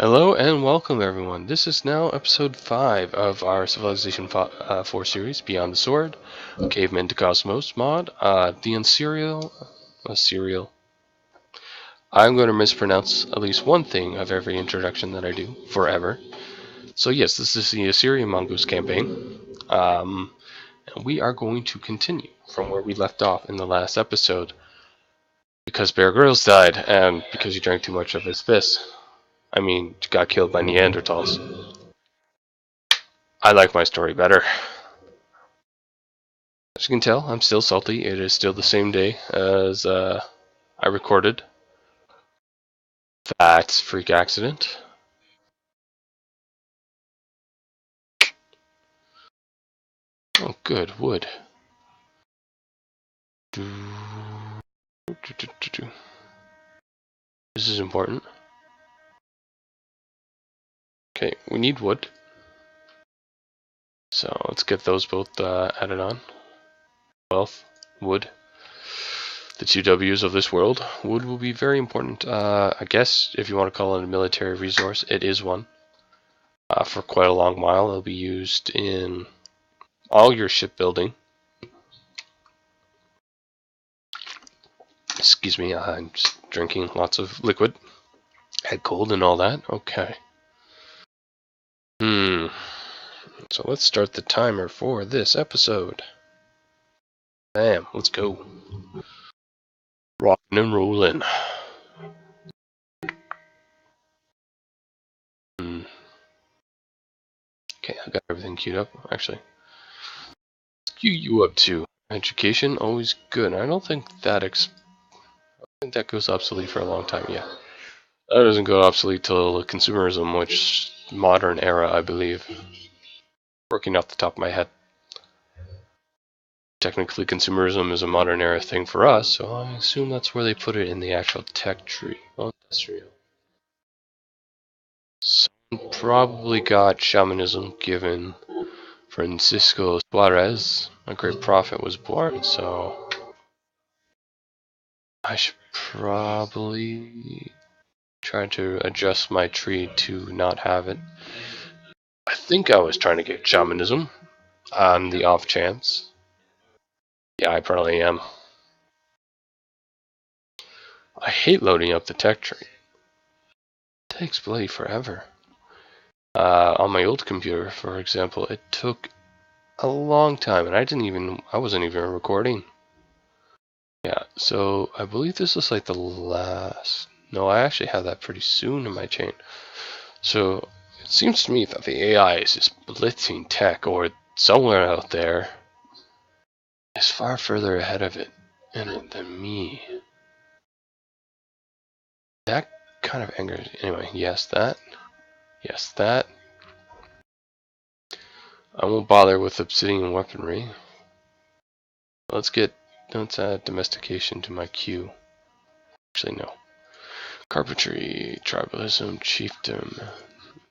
Hello and welcome everyone. This is now episode 5 of our Civilization 4 series, Beyond the Sword, Caveman to Cosmos mod, the Serial. I'm going to mispronounce at least one thing of every introduction that I do, forever. So yes, this is the Assyrian Mongoose campaign, and we are going to continue from where we left off in the last episode, because Bear Grylls died, and because he drank too much of his piss. Got killed by Neanderthals. I like my story better. As you can tell, I'm still salty. It is still the same day as I recorded that freak accident. Oh, good, wood. This is important. Okay, we need wood. So let's get those both added on. Wealth, wood. The two W's of this world. Wood will be very important. I guess if you want to call it a military resource, it is one. For quite a long while, it'll be used in all your shipbuilding. Excuse me, I'm just drinking lots of liquid. Had cold and all that. Okay. So let's start the timer for this episode. Bam, let's go. Rockin' and rollin'. Okay, I got everything queued up, actually. Queue you up to. Education, always good. I don't think that goes obsolete for a long time, yeah. That doesn't go obsolete till consumerism, which modern era, I believe. Working off the top of my head. Technically, consumerism is a modern era thing for us, so I assume that's where they put it in the actual tech tree. Oh, industrial. Someone probably got shamanism given Francisco Suarez, a great prophet, was born, so I should probably try to adjust my tree to not have it. I think I was trying to get shamanism on the off chance. Yeah, I probably am. I hate loading up the tech tree. It takes bloody forever. On my old computer, for example, it took a long time, and I wasn't even recording. Yeah, so I believe this is like the last. No, I actually have that pretty soon in my chain. So it seems to me that the AI is just blitzing tech, or somewhere out there is far further ahead of it than me. That kind of angers me. Anyway, yes, that. Yes, that. I won't bother with obsidian weaponry. Let's add domestication to my queue. Actually, no. Carpentry, tribalism, chiefdom,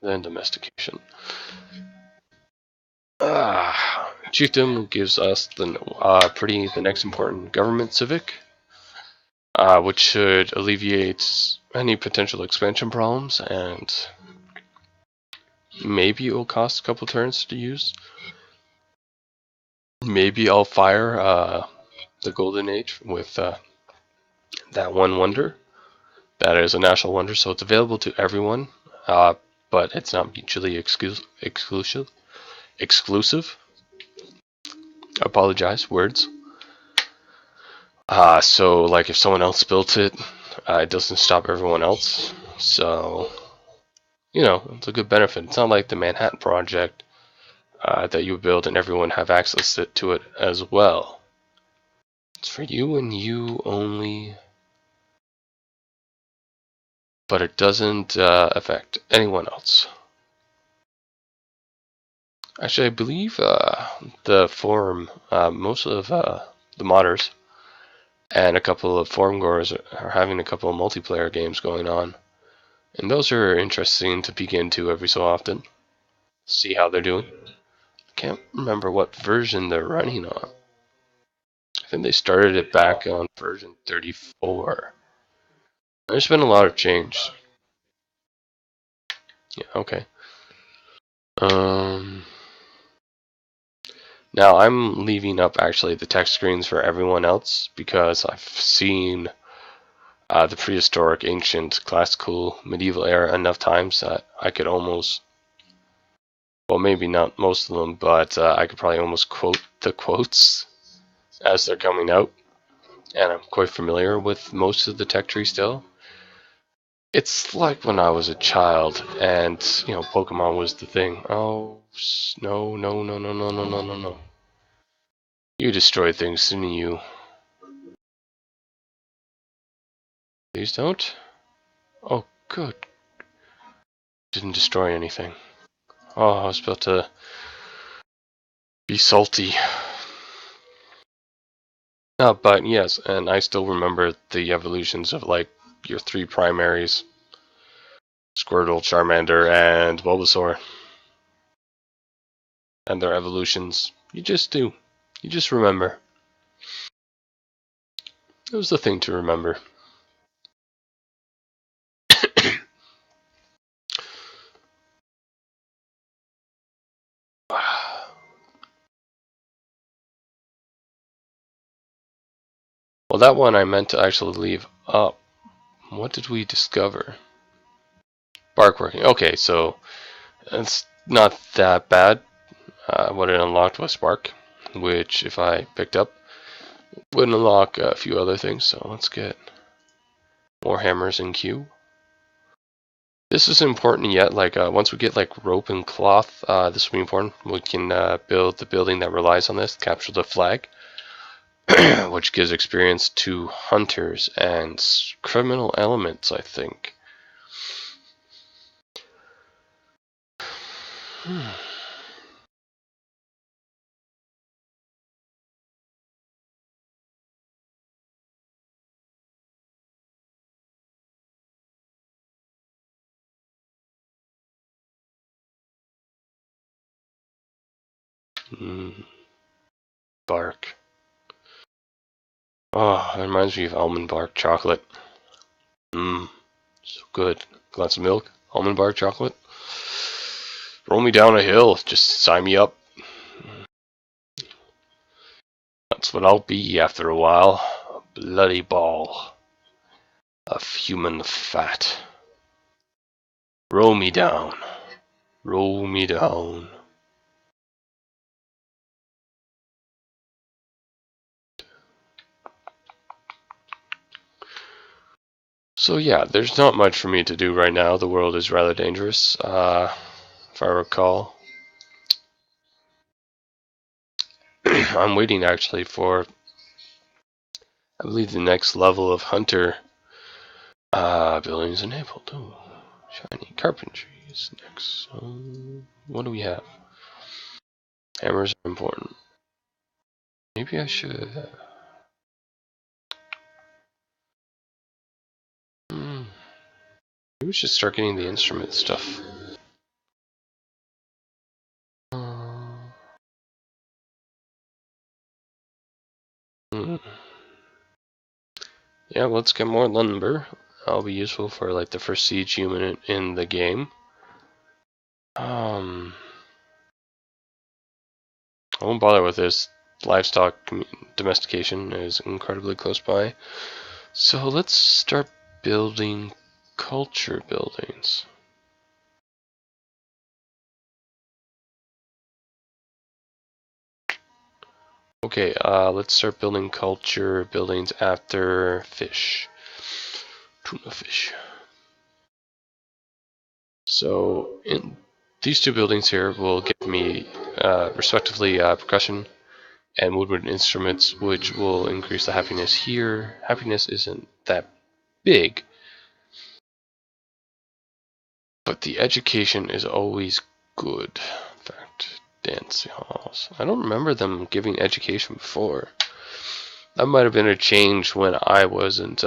then domestication. Chiefdom gives us the next important government civic, which should alleviate any potential expansion problems, and maybe it will cost a couple turns to use. Maybe I'll fire the Golden Age with that one wonder. That is a national wonder, so it's available to everyone, but it's not mutually exclusive. I apologize, words. So like if someone else built it, it doesn't stop everyone else. So, it's a good benefit. It's not like the Manhattan Project that you build and everyone have access to it as well. It's for you and you only, but it doesn't affect anyone else. Actually, I believe the forum, most of the modders, and a couple of forum goers are having a couple of multiplayer games going on. And those are interesting to peek into every so often. See how they're doing. I can't remember what version they're running on. I think they started it back on version 34. There's been a lot of change. Yeah, okay. Now I'm leaving up actually the text screens for everyone else because I've seen the prehistoric, ancient, classical, medieval era enough times that I could almost, well, maybe not most of them, but I could probably almost quote the quotes as they're coming out. And I'm quite familiar with most of the tech tree still. It's like when I was a child and, Pokemon was the thing. Oh, no, no, no, no, no, no, no, no, no. You destroy things, didn't you? Please don't. Oh, good. Didn't destroy anything. Oh, I was about to be salty. But yes, and I still remember the evolutions of, like, your three primaries. Squirtle, Charmander, and Bulbasaur. And their evolutions. You just do. You just remember. It was the thing to remember. Well, that one I meant to actually leave up. What did we discover? Bark working. Okay, so it's not that bad. What it unlocked was Spark, which if I picked up, would unlock a few other things. So let's get more hammers in queue. This is important yet. Like once we get like rope and cloth, this will be important. We can build the building that relies on this. Capture the flag, which gives experience to hunters and criminal elements, I think. Bark. Oh, that reminds me of almond bark chocolate. Mmm, so good. Glass of milk, almond bark chocolate. Roll me down a hill, just sign me up. That's what I'll be after a while. A bloody ball of human fat. Roll me down. Roll me down. So yeah, there's not much for me to do right now. The world is rather dangerous, if I recall. I'm waiting actually for, I believe, the next level of hunter. Buildings enabled. Ooh, shiny carpentry is next. What do we have? Hammers are important. Maybe I should. Maybe we should start getting the instrument stuff. Yeah, let's get more lumber. That'll be useful for like the first siege human in the game. I won't bother with this. Livestock domestication is incredibly close by. So let's start building culture buildings. Okay, let's start building culture buildings after fish. Tuna fish. So in these two buildings here will give me respectively percussion and woodwind instruments, which will increase the happiness here. Happiness isn't that big, but the education is always good. In fact, dance halls. I don't remember them giving education before. That might have been a change when I wasn't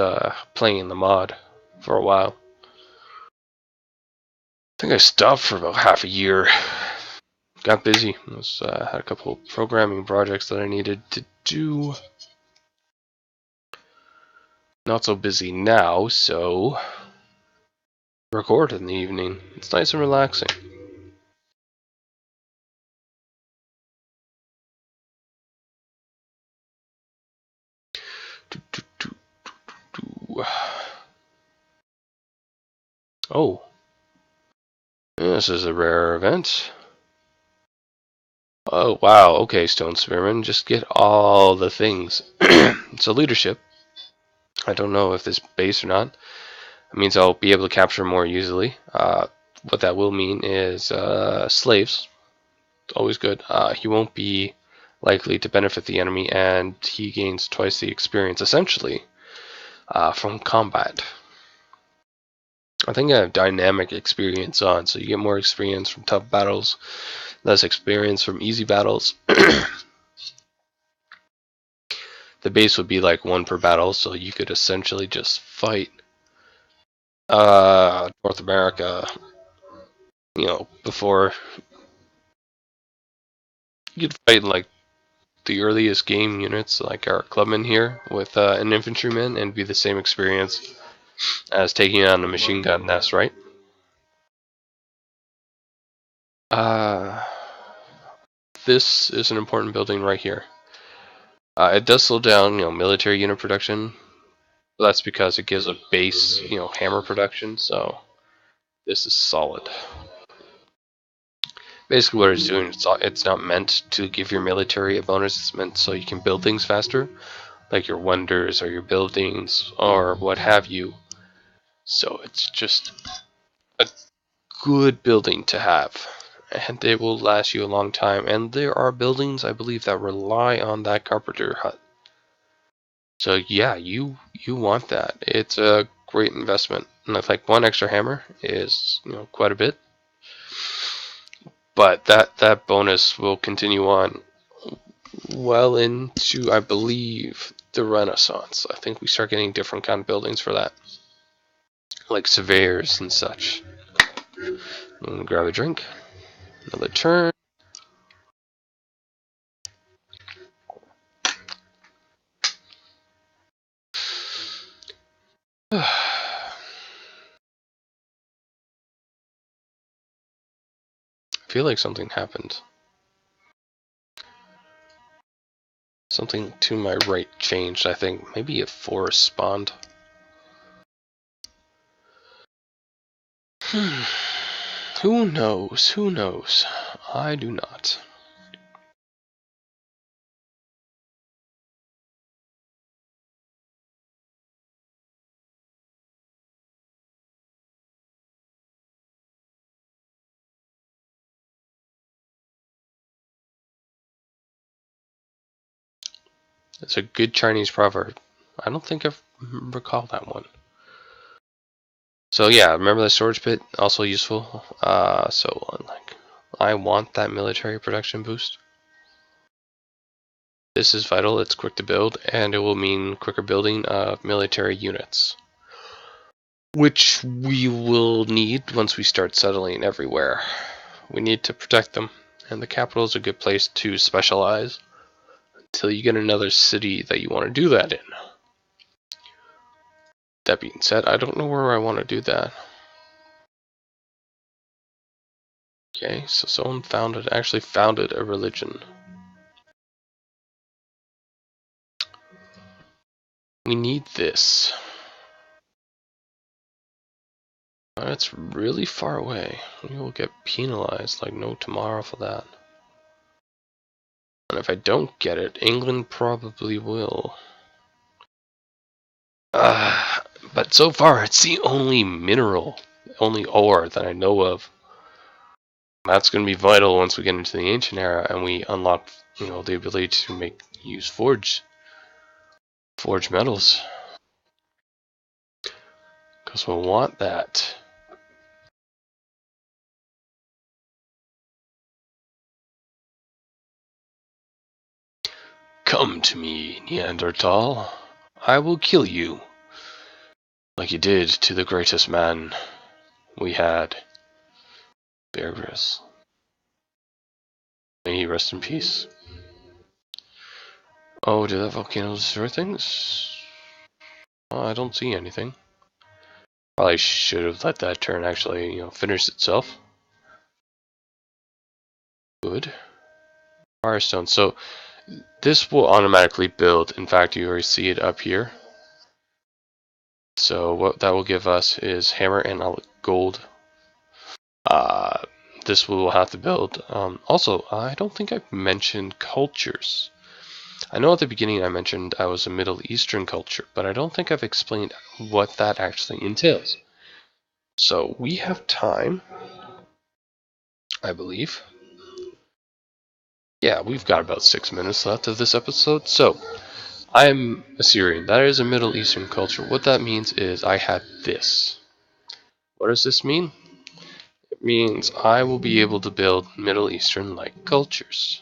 playing the mod for a while. I think I stopped for about half a year. Got busy. Had a couple programming projects that I needed to do. Not so busy now, so record in the evening. It's nice and relaxing. Oh, this is a rare event. Oh, wow. Okay, Stone Spearman, just get all the things. So leadership. I don't know if this base or not. It means I'll be able to capture more easily. What that will mean is slaves. Always good. He won't be likely to benefit the enemy, and he gains twice the experience, essentially, from combat. I think I have dynamic experience on, so you get more experience from tough battles, less experience from easy battles. The base would be like one per battle, so you could essentially just fight North America, before you could fight like the earliest game units, like our clubmen here, with an infantryman, and be the same experience as taking on a machine gun nest, right? Uh, this is an important building right here. It does slow down, military unit production. But that's because it gives a base, hammer production. So this is solid. Basically, what it's doing, it's not meant to give your military a bonus. It's meant so you can build things faster, like your wonders or your buildings or what have you. So it's just a good building to have, and they will last you a long time. And there are buildings, I believe, that rely on that carpenter hut. So yeah, you want that. It's a great investment. And if like one extra hammer is quite a bit, but that bonus will continue on well into, I believe, the Renaissance. I think we start getting different kind of buildings for that, like surveyors and such. I'm gonna grab a drink. Another turn. I feel like something happened. Something to my right changed, I think. Maybe a forest spawned. Who knows? Who knows? I do not. It's a good Chinese proverb. I don't think I recall that one. So yeah, remember the storage pit, also useful. Like, I want that military production boost. This is vital. It's quick to build, and it will mean quicker building of military units, which we will need once we start settling everywhere. We need to protect them, and the capital is a good place to specialize until you get another city that you want to do that in. That being said, I don't know where I want to do that. Okay, so someone actually founded a religion. We need this. That's really far away. We will get penalized like no tomorrow for that. And if I don't get it, England probably will. But so far, it's the only mineral, only ore that I know of. That's going to be vital once we get into the ancient era and we unlock, the ability to use forge metals. Because we'll want that. Come to me, Neanderthal. I will kill you. Like you did to the greatest man we had, Bear Grylls. May he rest in peace. Oh, did that volcano destroy things? Oh, I don't see anything. Probably should have let that turn actually, finish itself. Good. Firestone. So this will automatically build. In fact, you already see it up here. So what that will give us is hammer and gold. Uh, this we will have to build. Also, I don't think I've mentioned cultures. I know at the beginning I mentioned I was a Middle Eastern culture, but I don't think I've explained what that actually entails. So we have time, I believe. Yeah, we've got about 6 minutes left of this episode. So, I'm Assyrian. That is a Middle Eastern culture. What that means is I had this. What does this mean? It means I will be able to build Middle Eastern-like cultures.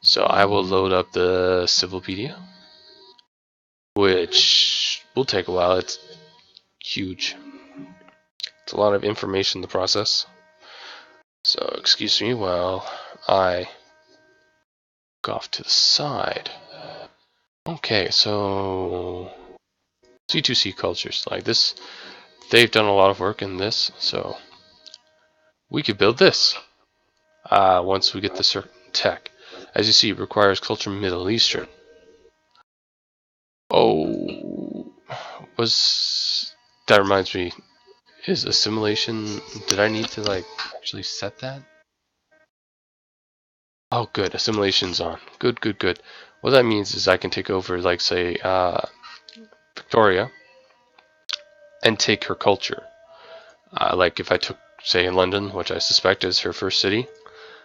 So I will load up the Civilpedia, which will take a while. It's huge. It's a lot of information to process. So excuse me while I go off to the side. Okay, so C2C cultures like this, they've done a lot of work in this, so we could build this once we get the certain tech. As you see, it requires culture Middle Eastern. Oh, that reminds me, is assimilation, did I need to actually set that? Oh good, assimilation's on. Good, good, good. What that means is I can take over, say, Victoria, and take her culture. Like if I took, say, London, which I suspect is her first city,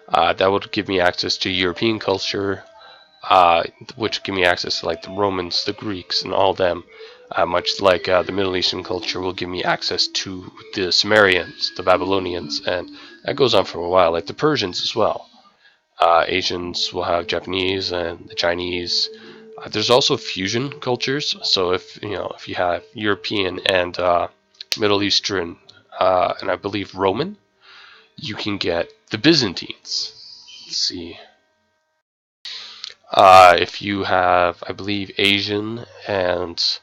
that would give me access to European culture, which would give me access to the Romans, the Greeks, and all them. Much like the Middle Eastern culture will give me access to the Sumerians, the Babylonians, and that goes on for a while, like the Persians as well. Asians will have Japanese and the Chinese. There's also fusion cultures. So if you have European and Middle Eastern, and I believe Roman, you can get the Byzantines. Let's see. If you have, I believe, Asian and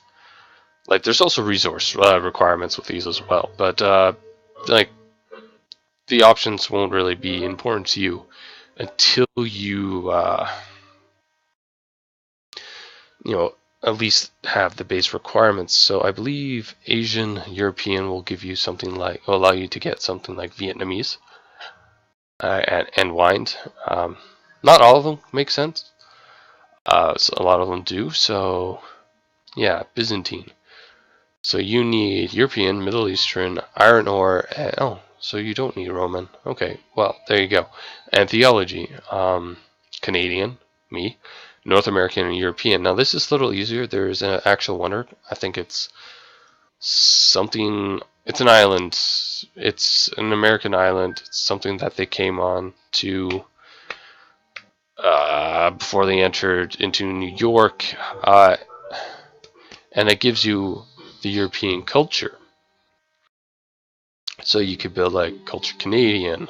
there's also resource requirements with these as well. But the options won't really be important to you until you at least have the base requirements. So I believe Asian European will give you something will allow you to get something like Vietnamese and wind. Not all of them make sense. So a lot of them do. So yeah, Byzantine. So you need European, Middle Eastern, iron ore. Oh, so you don't need Roman. Okay, well there you go. And theology. Canadian, me. North American and European. Now this is a little easier. There's an actual wonder. I think it's something. It's an island. It's an American island. It's something that they came on to before they entered into New York, and it gives you the European culture. So you could build culture Canadian,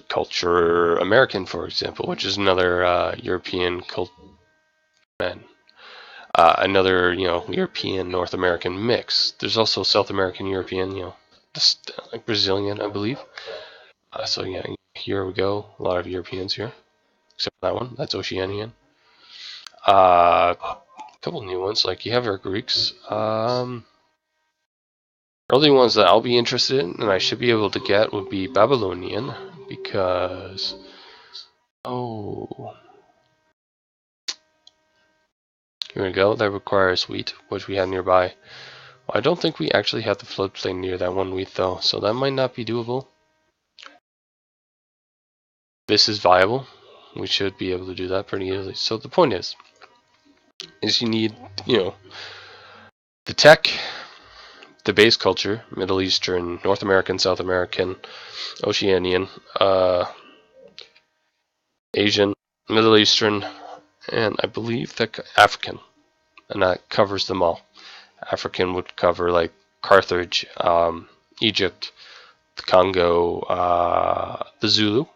culture American, for example, which is another European culture. Another, European North American mix. There's also South American European, just like Brazilian, I believe. So yeah, here we go. A lot of Europeans here, except for that one. That's Oceanian. A couple new ones, like you have our Greeks. Early ones that I'll be interested in, and I should be able to get, would be Babylonian, because here we go. That requires wheat, which we have nearby. I don't think we actually have the floodplain near that one wheat though, so that might not be doable. This is viable. We should be able to do that pretty easily. So the point is you need, the tech, the base culture, Middle Eastern, North American, South American, Oceanian, Asian, Middle Eastern, and I believe that African, and that covers them all. African would cover Carthage, Egypt, the Congo, the Zulu,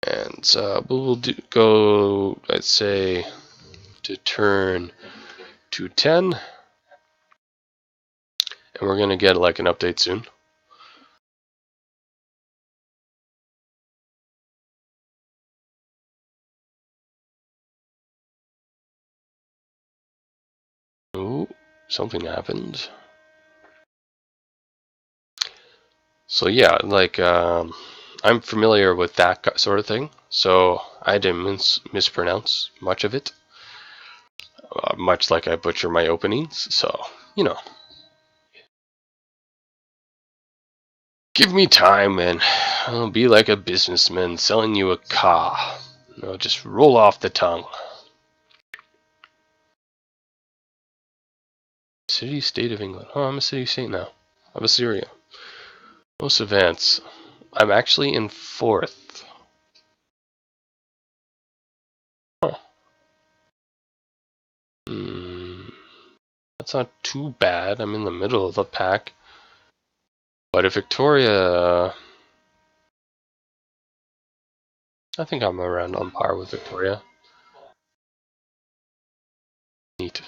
and we'll go, let's say, to turn to 10. And we're gonna get like an update soon. Ooh, something happened. So yeah, like I'm familiar with that sort of thing, so I didn't mispronounce much of it, much like I butcher my openings. So you know, give me time, and I'll be like a businessman selling you a car. I'll just roll off the tongue. City state of England. Oh, I'm a city state now. Of Assyria. Most advanced. I'm actually in 4th. Huh. That's not too bad. I'm in the middle of the pack. But if Victoria... I think I'm around on par with Victoria. Neat.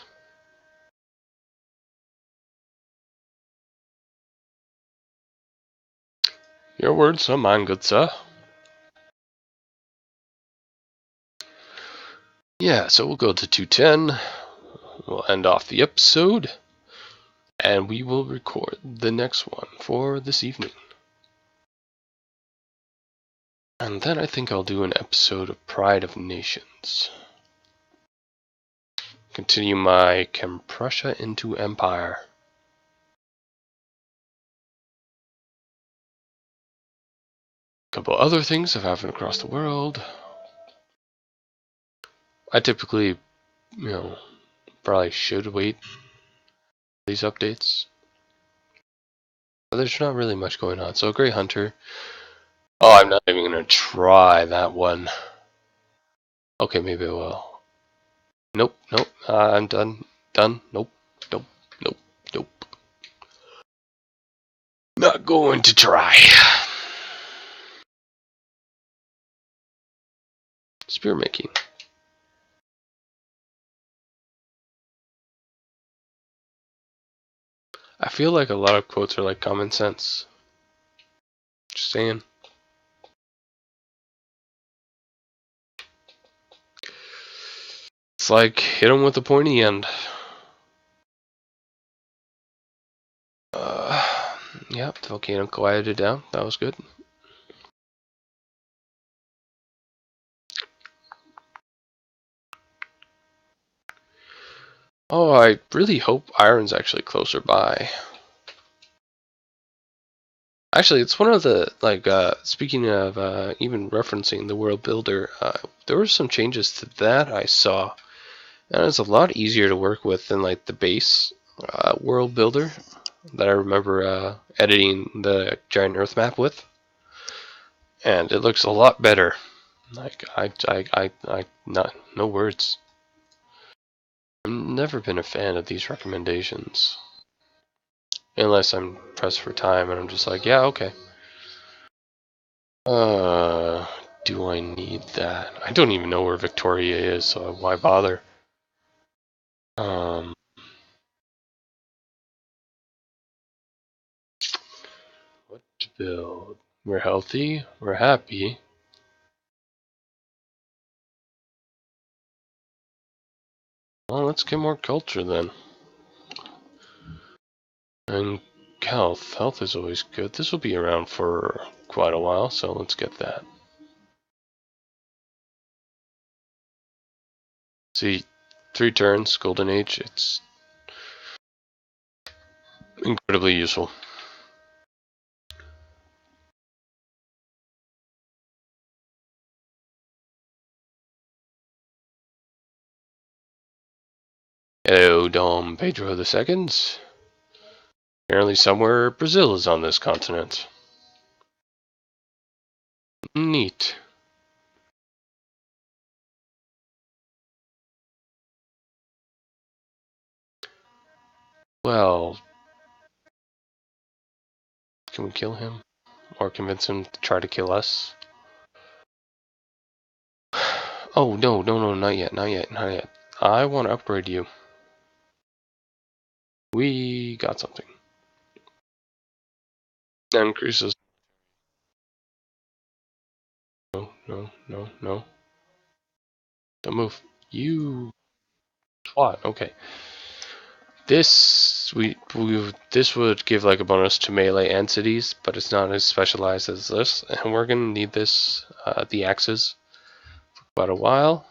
Your words are mine, good sir. Yeah, so we'll go to 210. We'll end off the episode. And we will record the next one for this evening. And then I think I'll do an episode of Pride of Nations. Continue my Can Prussia into Empire. A couple other things have happened across the world. I typically, probably should wait for these updates. But there's not really much going on. So, Grey Hunter. Oh, I'm not even going to try that one. Okay, maybe I will. Nope, nope. I'm done. Done. Nope, nope, nope, nope. Not going to try. Spear making. I feel like a lot of quotes are like common sense. Just saying. It's like hit them with a pointy end. Yep, the volcano quieted down. That was good. Oh, I really hope iron's actually closer by. Actually, it's one of the, like, speaking of even referencing the world builder, there were some changes to that I saw. And it's a lot easier to work with than, like, the base world builder that I remember editing the giant earth map with. And it looks a lot better. Like, no words. I've never been a fan of these recommendations. Unless I'm pressed for time and I'm just like, yeah, okay. Do I need that? I don't even know where Victoria is, so why bother? What to build? We're healthy, we're happy. Well, let's get more culture then. And health. Health is always good. This will be around for quite a while, so let's get that. See, 3 turns, Golden Age, it's incredibly useful. Hello, Dom Pedro II. Apparently somewhere Brazil is on this continent. Neat. Well, can we kill him? Or convince him to try to kill us? Oh, no, no, no, not yet, not yet, not yet. I want to upgrade you. We got something. That increases. No, no, no, no. Don't move. You twat. Okay. This would give like a bonus to melee and cities, but it's not as specialized as this, and we're gonna need this the axes for quite a while.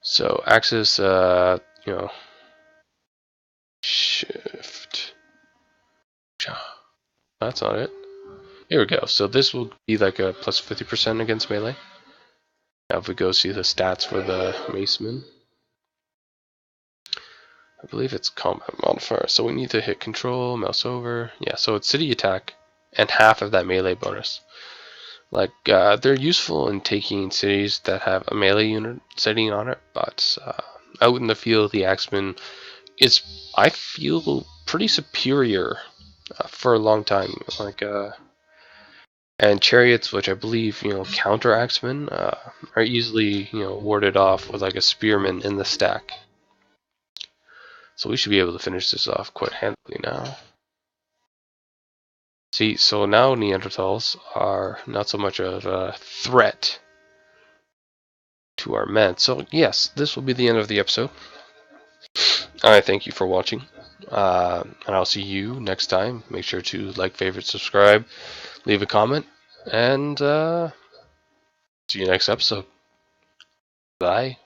So axes, you know, shift. That's not it. Here we go. So this will be like a plus 50% against melee. Now if we go see the stats for the maceman, I believe it's combat modifier. So we need to hit control, mouse over. Yeah, so it's city attack and half of that melee bonus. Like, they're useful in taking cities that have a melee unit setting on it, but out in the field, the Axeman is, I feel, pretty superior for a long time. Like, and chariots, which I believe, counter Axemen, are easily, warded off with like a spearman in the stack. So we should be able to finish this off quite handily now. See, so now Neanderthals are not so much of a threat to our men. So yes, this will be the end of the episode. I thank you for watching, and I'll see you next time. Make sure to like, favorite, subscribe, leave a comment, and see you next episode. Bye.